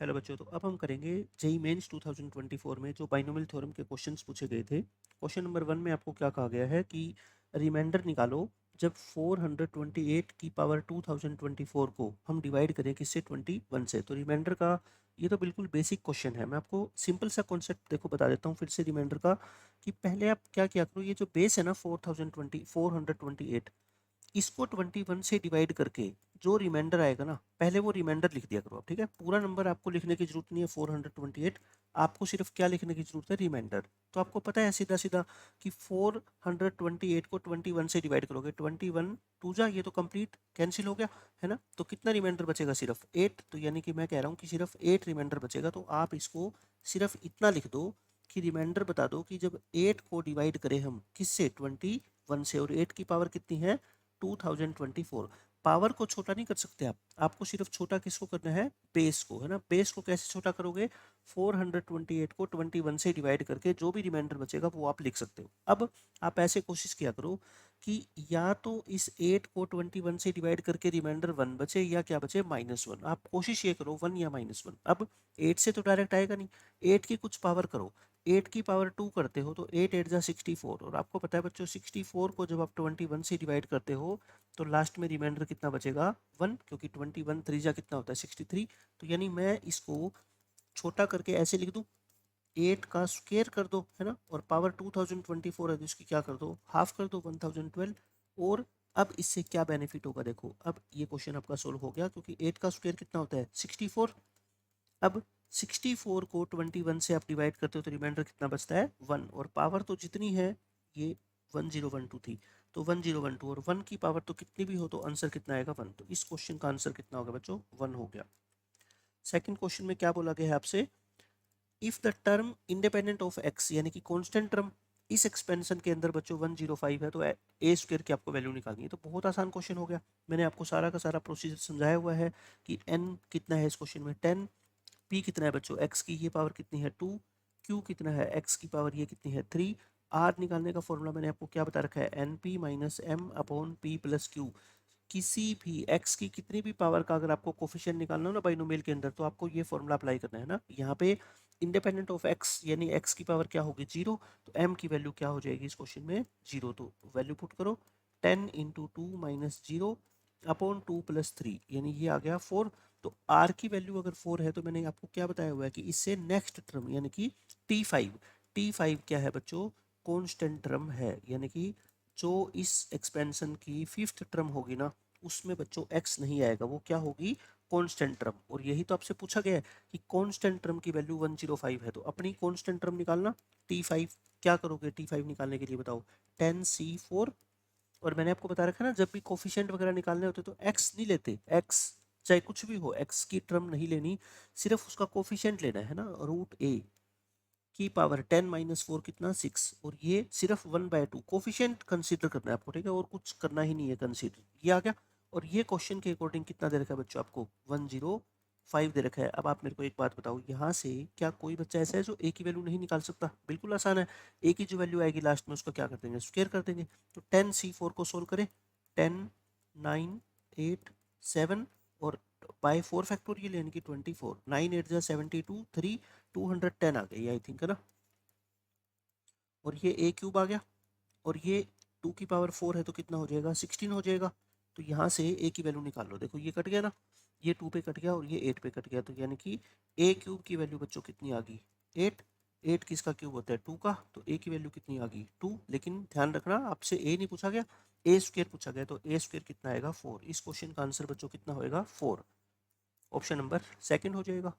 Hello बच्चों, तो अब हम करेंगे जेईई मेंस 2024 में जो बाइनोमियल थ्योरम के क्वेश्चंस पूछे गए थे। क्वेश्चन नंबर 1 में आपको क्या कहा गया है कि रिमाइंडर निकालो जब 428 की पावर 2024 को हम डिवाइड करें किससे 21 से। तो रिमाइंडर का ये तो बिल्कुल बेसिक क्वेश्चन है। मैं आपको सिंपल सा कॉन्सेप्ट देखो बता देता हूँ फिर से रिमाइंडर का, कि पहले आप क्या किया करो, ये जो बेस है ना 428, इसको 21 से डिवाइड करके जो रिमाइंडर आएगा ना, पहले वो रिमाइंडर लिख दिया करो आप। ठीक है, पूरा नंबर आपको लिखने की जरूरत नहीं है 428, आपको सिर्फ क्या लिखने की जरूरत है, रिमाइंडर। तो आपको पता है सीधा सीधा कि 428 को 21 से डिवाइड करोगे, 21 टू जा, ये तो कंप्लीट कैंसिल हो गया है ना, तो कितना रिमाइंडर बचेगा, सिर्फ 8। तो यानी कि मैं कह रहा हूँ कि सिर्फ 8 रिमाइंडर बचेगा। तो आप इसको सिर्फ इतना लिख दो कि रिमाइंडर बता दो कि जब 8 को डिवाइड करें हम किससे, 21 से, और 8 की पावर कितनी है, 2024। पावर को छोटा नहीं कर सकते आप, आपको सिर्फ छोटा किसको करना है, बेस को, है ना। बेस को कैसे छोटा करोगे, 428 को 21 से डिवाइड करके जो भी रिमाइंडर बचेगा वो आप लिख सकते हो। अब आप ऐसे कोशिश किया करो कि या तो इस 8 को 21 से डिवाइड करके रिमाइंडर 1 बचे, या क्या बचे, -1। आप कोशिश ये करो 1 या -1। अब 8 से तो डायरेक्ट आएगा नहीं, 8 की कुछ पावर करो, 8 की पावर 2 करते हो तो 8 8 जा 64। और आपको पता है बच्चों 64 को जब आप 21 से डिवाइड करते हो तो लास्ट में रिमाइंडर कितना बचेगा, 1, क्योंकि 21 3 जा कितना होता है, 63। तो यानी मैं इसको छोटा करके ऐसे लिख दूं, 8 का स्क्वायर कर दो, है ना, और पावर 2024 है तो इसकी क्या कर दो, हाफ कर दो, 1012। और अब इससे क्या बेनिफिट होगा, देखो अब ये क्वेश्चन आपका सोल्व हो गया, क्योंकि 8 का स्क्वायर कितना होता है, 64। अब 64 को 21 से आप डिवाइड करते हो तो रिमाइंडर कितना बचता है, 1। और पावर तो जितनी है ये 1012 थी, तो 1012, और 1 की पावर तो कितनी भी हो तो आंसर कितना आएगा, 1। तो इस क्वेश्चन का आंसर कितना होगा बच्चों, 1 हो गया। सेकंड क्वेश्चन में क्या बोला गया है आपसे, if the term independent of x, यानी कि कांस्टेंट टर्म इस एक्सपेंशन के अंदर बच्चों 105 है, तो ए स्क्वायर की आपको वैल्यू निकालनी है। तो बहुत आसान क्वेश्चन हो गया, मैंने आपको सारा का सारा प्रोसीजर समझाया हुआ है कि एन कितना है इस क्वेश्चन में, 10, पी कितना है बच्चों, एक्स की ये पावर कितनी है, 2, क्यू कितना है, एक्स की पावर ये कितनी है, 3। आर निकालने का फॉर्मूला मैंने आपको क्या बता रखा है, N P minus M upon P plus Q. किसी भी एक्स की कितनी भी पावर का अगर आपको कोफिशिएंट निकालना हो ना बाइनोमियल के अंदर, तो आपको ये फॉर्मूला अप्लाई करना है ना। यहाँ पे इंडिपेंडेंट ऑफ एक्स यानी एक्स की पावर क्या होगी, 0, तो एम की वैल्यू क्या हो जाएगी इस क्वेश्चन में, 0। तो वैल्यू पुट करो, 10 इंटू 2 माइनस 0 अपॉन 2 प्लस 3, यानी ये आ गया 4। तो आर की वैल्यू अगर 4 है तो मैंने आपको क्या बताया हुआ है कि इससे नेक्स्ट टर्म यानी कि T5 क्या है बच्चों, कॉन्स्टेंट टर्म है, यानी कि जो इस एक्सपेंशन की फिफ्थ टर्म होगी ना उसमें बच्चों x नहीं आएगा, वो क्या होगी, कांस्टेंट टर्म। और यही तो आपसे पूछा गया है कि कांस्टेंट टर्म की वैल्यू 105 है, तो अपनी कांस्टेंट टर्म निकालना, T5। क्या करोगे T5 निकालने के लिए बताओ, 10C4। और मैंने आपको बता रखा है ना, जब भी कोफिशिएंट वगैरह निकालने होते तो x नहीं लेते, x चाहे कुछ भी हो x की टर्म नहीं लेनी, सिर्फ उसका कोफिशिएंट लेना है ना, √a की पावर 10 माइनस 4 कितना, 6। और ये सिर्फ 1/2 कोफिशिएंट कंसीडर करना है आपको, ठीक है, और कुछ करना ही नहीं है कंसीडर, ये आ गया। और ये क्वेश्चन के अकॉर्डिंग कितना दे रखा है बच्चों आपको, 105 दे रखा है। अब आप मेरे को एक बात बताओ, यहाँ से क्या कोई बच्चा ऐसा है जो ए की वैल्यू नहीं निकाल सकता, बिल्कुल आसान है। ए की जो वैल्यू आएगी लास्ट में उसको क्या कर देंगे, स्क्वायर कर देंगे। तो 10C4 को सोल्व करें, 10 9 8 7, और बाय 4 फैक्टोरियल यानी कि 24, 9 8 जा 72, 3 210 आ गई आई थिंक, है ना। और ये ए क्यूब आ गया, और ये 2 की पावर 4 है तो कितना हो जाएगा, 16 हो जाएगा। तो यहाँ से ए की वैल्यू निकाल लो, देखो ये कट गया ना, ये 2 पे कट गया और ये 8 पे कट गया, तो यानी कि ए क्यूब की वैल्यू बच्चों कितनी आ गई, 8। 8 किसका क्यूब होता है, 2 का, तो ए की वैल्यू कितनी आ गई, 2। लेकिन ध्यान रखना आपसे ए नहीं पूछा गया, ए स्क्वायर पूछा गया, तो ए स्क्वायर कितना आएगा, 4। इस क्वेश्चन का आंसर बच्चों कितना होएगा, 4। ऑप्शन नंबर सेकंड हो जाएगा।